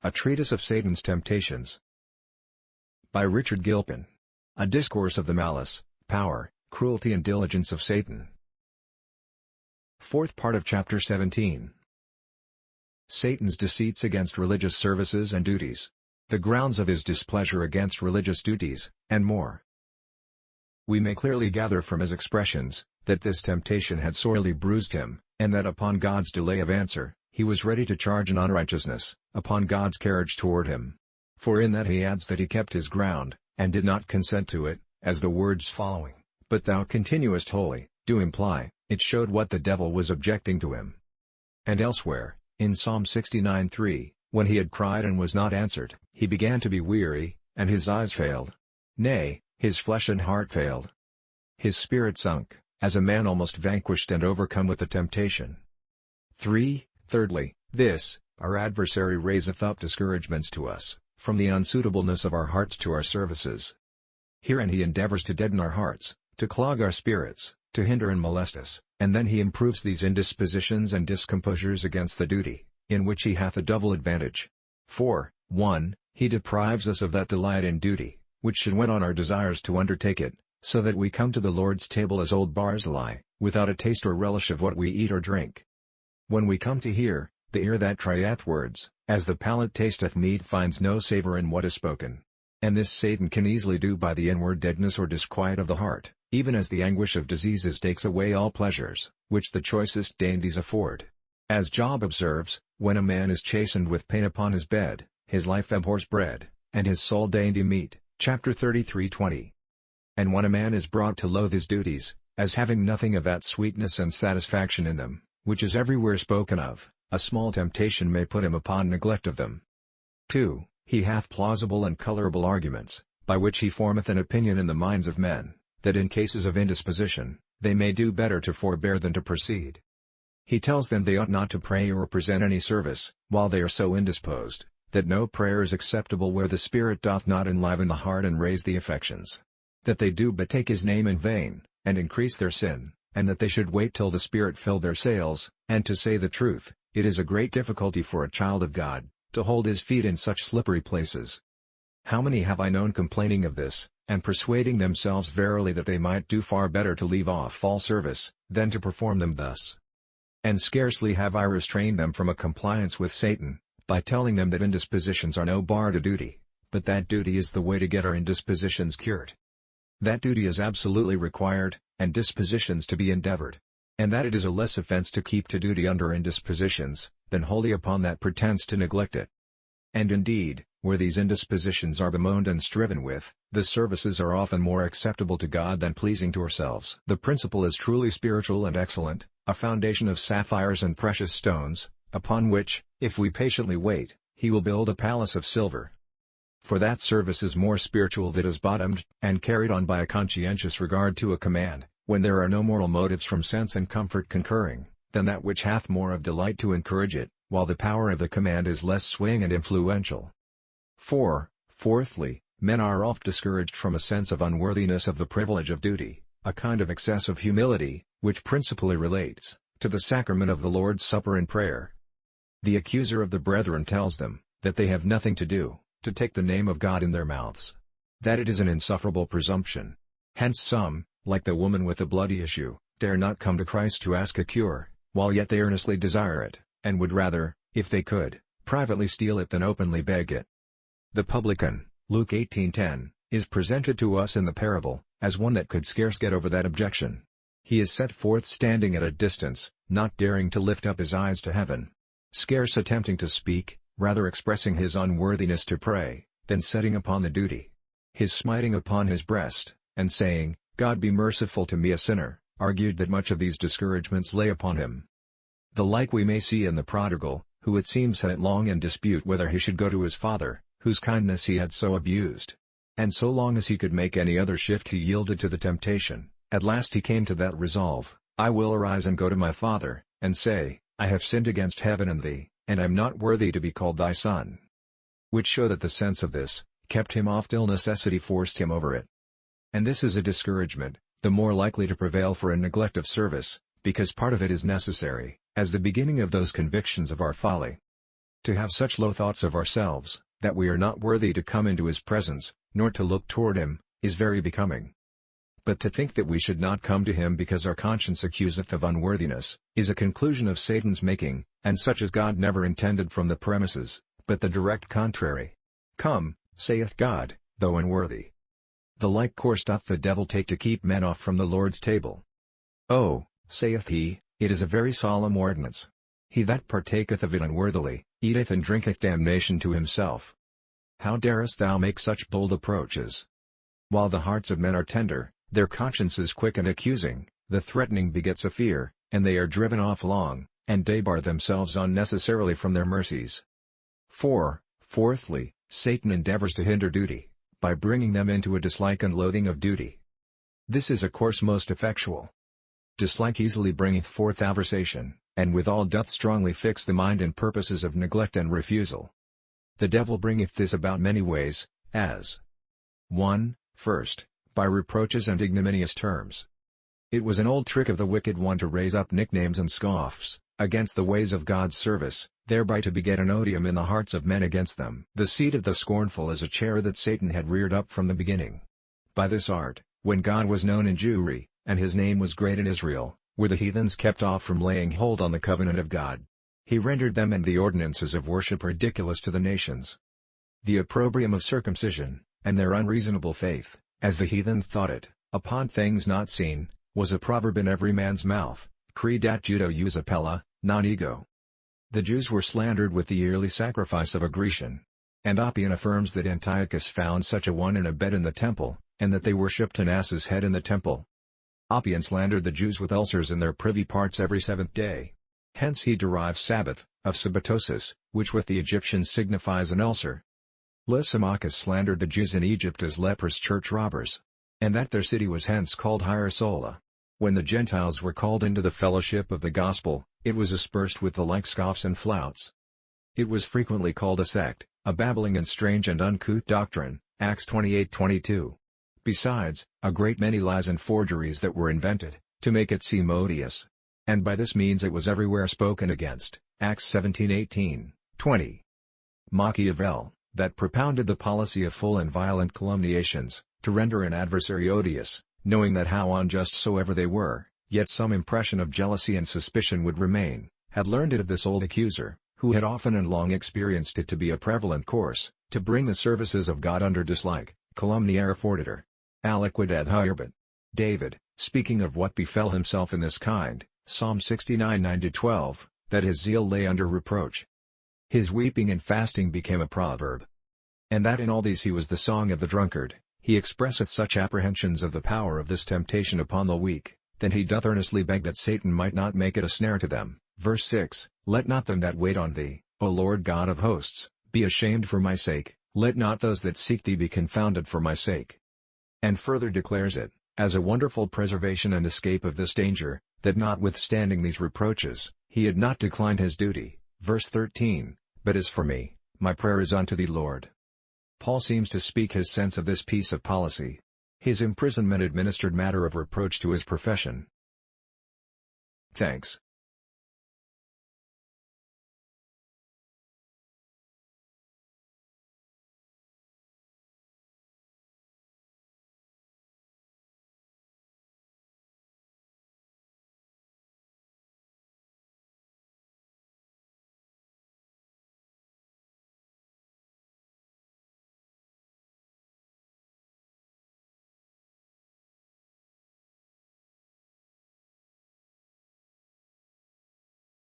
A Treatise of Satan's Temptations. By Richard Gilpin. A Discourse of the Malice, Power, Cruelty and Diligence of Satan. Fourth part of Chapter 17. Satan's deceits against religious services and duties. The grounds of his displeasure against religious duties, and more. We may clearly gather from his expressions, that this temptation had sorely bruised him, and that upon God's delay of answer, he was ready to charge an unrighteousness, upon God's carriage toward him. For in that he adds that he kept his ground, and did not consent to it, as the words following, "But thou continuest holy," do imply, it showed what the devil was objecting to him. And elsewhere, in Psalm 69:3, when he had cried and was not answered, he began to be weary, and his eyes failed. Nay, his flesh and heart failed. His spirit sunk, as a man almost vanquished and overcome with the temptation. 3. Thirdly, this, our adversary raiseth up discouragements to us, from the unsuitableness of our hearts to our services. Herein he endeavors to deaden our hearts, to clog our spirits, to hinder and molest us, and then he improves these indispositions and discomposures against the duty, in which he hath a double advantage. For, 1. He deprives us of that delight in duty, which should whet on our desires to undertake it, so that we come to the Lord's table as old Barzillai, without a taste or relish of what we eat or drink. When we come to hear, the ear that trieth words, as the palate tasteth meat finds no savor in what is spoken. And this Satan can easily do by the inward deadness or disquiet of the heart, even as the anguish of diseases takes away all pleasures, which the choicest dainties afford. As Job observes, when a man is chastened with pain upon his bed, his life abhors bread, and his soul dainty meat, chapter 33:20. And when a man is brought to loathe his duties, as having nothing of that sweetness and satisfaction in them, which is everywhere spoken of, a small temptation may put him upon neglect of them. 2. He hath plausible and colorable arguments, by which he formeth an opinion in the minds of men, that in cases of indisposition, they may do better to forbear than to proceed. He tells them they ought not to pray or present any service, while they are so indisposed, that no prayer is acceptable where the Spirit doth not enliven the heart and raise the affections. That they do but take his name in vain, and increase their sin, and that they should wait till the Spirit fill their sails, and to say the truth, it is a great difficulty for a child of God, to hold his feet in such slippery places. How many have I known complaining of this, and persuading themselves verily that they might do far better to leave off all service, than to perform them thus? And scarcely have I restrained them from a compliance with Satan, by telling them that indispositions are no bar to duty, but that duty is the way to get our indispositions cured. That duty is absolutely required, and dispositions to be endeavored. And that it is a less offense to keep to duty under indispositions, than wholly upon that pretense to neglect it. And indeed, where these indispositions are bemoaned and striven with, the services are often more acceptable to God than pleasing to ourselves. The principle is truly spiritual and excellent, a foundation of sapphires and precious stones, upon which, if we patiently wait, he will build a palace of silver. For that service is more spiritual that is bottomed, and carried on by a conscientious regard to a command, when there are no moral motives from sense and comfort concurring, than that which hath more of delight to encourage it, while the power of the command is less swaying and influential. 4. Fourthly, men are oft discouraged from a sense of unworthiness of the privilege of duty, a kind of excessive humility, which principally relates to the sacrament of the Lord's Supper and prayer. The accuser of the brethren tells them, that they have nothing to do, to take the name of God in their mouths. That it is an insufferable presumption. Hence some, like the woman with the bloody issue, dare not come to Christ to ask a cure, while yet they earnestly desire it, and would rather, if they could, privately steal it than openly beg it. The publican, Luke 18:10, is presented to us in the parable, as one that could scarce get over that objection. He is set forth standing at a distance, not daring to lift up his eyes to heaven, scarce attempting to speak, rather expressing his unworthiness to pray, than setting upon the duty. His smiting upon his breast, and saying, "God be merciful to me a sinner," argued that much of these discouragements lay upon him. The like we may see in the prodigal, who it seems had long in dispute whether he should go to his father, whose kindness he had so abused. And so long as he could make any other shift he yielded to the temptation. At last he came to that resolve, "I will arise and go to my father, and say, I have sinned against heaven and thee, and am not worthy to be called thy son." Which show that the sense of this, kept him off till necessity forced him over it. And this is a discouragement, the more likely to prevail for a neglect of service, because part of it is necessary, as the beginning of those convictions of our folly. To have such low thoughts of ourselves, that we are not worthy to come into His presence, nor to look toward Him, is very becoming. But to think that we should not come to Him because our conscience accuseth of unworthiness, is a conclusion of Satan's making, and such as God never intended from the premises, but the direct contrary. Come, saith God, though unworthy. The like course doth the devil take to keep men off from the Lord's table. Oh, saith he, it is a very solemn ordinance. He that partaketh of it unworthily, eateth and drinketh damnation to himself. How darest thou make such bold approaches? While the hearts of men are tender, their consciences quick and accusing, the threatening begets a fear, and they are driven off long, and debar themselves unnecessarily from their mercies. Fourthly, Satan endeavors to hinder duty, by bringing them into a dislike and loathing of duty. This is a course most effectual. Dislike easily bringeth forth aversation, and withal doth strongly fix the mind in purposes of neglect and refusal. The devil bringeth this about many ways, as 1. First, by reproaches and ignominious terms. It was an old trick of the wicked one to raise up nicknames and scoffs against the ways of God's service, thereby to beget an odium in the hearts of men against them. The seat of the scornful is a chair that Satan had reared up from the beginning. By this art, when God was known in Jewry, and His name was great in Israel, were the heathens kept off from laying hold on the covenant of God. He rendered them and the ordinances of worship ridiculous to the nations. The opprobrium of circumcision, and their unreasonable faith, as the heathens thought it, upon things not seen, was a proverb in every man's mouth, credat judo us appella, non ego. The Jews were slandered with the yearly sacrifice of a Grecian. And Oppian affirms that Antiochus found such a one in a bed in the temple, and that they worshipped an ass's head in the temple. Oppian slandered the Jews with ulcers in their privy parts every seventh day. Hence he derives Sabbath, of sabbatosis, which with the Egyptians signifies an ulcer. Lysimachus slandered the Jews in Egypt as leprous church robbers. And that their city was hence called Hierosola. When the Gentiles were called into the fellowship of the gospel, it was aspersed with the like scoffs and flouts. It was frequently called a sect, a babbling and strange and uncouth doctrine, Acts 28:22. Besides, a great many lies and forgeries that were invented, to make it seem odious. And by this means it was everywhere spoken against, Acts 17:18, 20. Machiavel, that propounded the policy of full and violent calumniations, to render an adversary odious, knowing that how unjust soever they were, yet some impression of jealousy and suspicion would remain, had learned it of this old accuser, who had often and long experienced it to be a prevalent course, to bring the services of God under dislike, calumniare fortiter. Aliquid ad hierbet. David, speaking of what befell himself in this kind, Psalm 69:9-12, that his zeal lay under reproach. His weeping and fasting became a proverb. And that in all these he was the song of the drunkard, he expresseth such apprehensions of the power of this temptation upon the weak, that he doth earnestly beg that Satan might not make it a snare to them. Verse 6, Let not them that wait on thee, O Lord God of hosts, be ashamed for my sake, let not those that seek thee be confounded for my sake. And further declares it, as a wonderful preservation and escape of this danger, that notwithstanding these reproaches, he had not declined his duty. Verse 13, But as for me, my prayer is unto thee, Lord. Paul seems to speak his sense of this piece of policy. His imprisonment administered matter of reproach to his profession. Thanks.